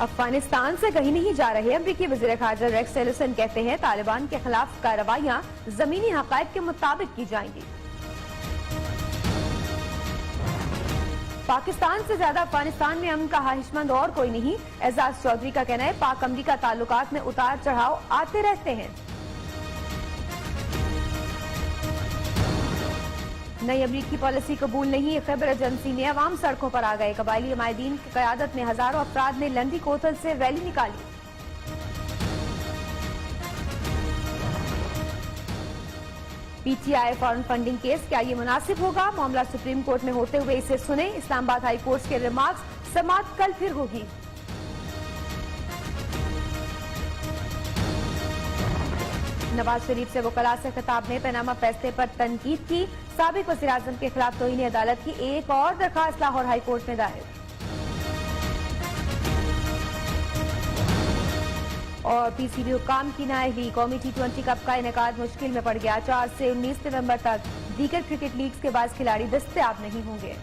अफगानिस्तान से कहीं नहीं जा रहे अमरीकी वज़ीर ख़ारजा रेक्स टिलरसन कहते हैं तालिबान के खिलाफ कार्रवाइयां जमीनी हक़ाइक़ के मुताबिक की जाएंगी। पाकिस्तान से ज्यादा अफगानिस्तान में अमन का ख्वाहिशमंद और कोई नहीं। एजाज चौधरी का कहना है पाक अमरीका ताल्लुकात में उतार चढ़ाव आते रहते हैं। नई अमरीकी पॉलिसी कबूल नहीं, खैबर एजेंसी ने अवाम सड़कों पर आ गए। कबायली हमायदीन की क़यादत में हजारों अफराद ने लंदी कोतल से रैली निकाली। पीटीआई फॉरेन फंडिंग केस, क्या ये मुनासिब होगा? मामला सुप्रीम कोर्ट में होते हुए इसे सुने। इस्लामाबाद हाई कोर्ट के रिमार्क्स, समाअत कल फिर होगी। नवाज शरीफ से वकला से खिताब में पनामा फैसले पर तनकीद की। साबिक वज़ीर आज़म के खिलाफ तौहीन अदालत की एक और दरखास्त लाहौर हाई कोर्ट में दायर। और पीसीबी हुक्काम की नाअहली, कौमी T20 कप का इनेकाद मुश्किल में पड़ गया। 4 से 19 नवंबर तक दीगर क्रिकेट लीग्स के बाद खिलाड़ी दस्तयाब नहीं होंगे।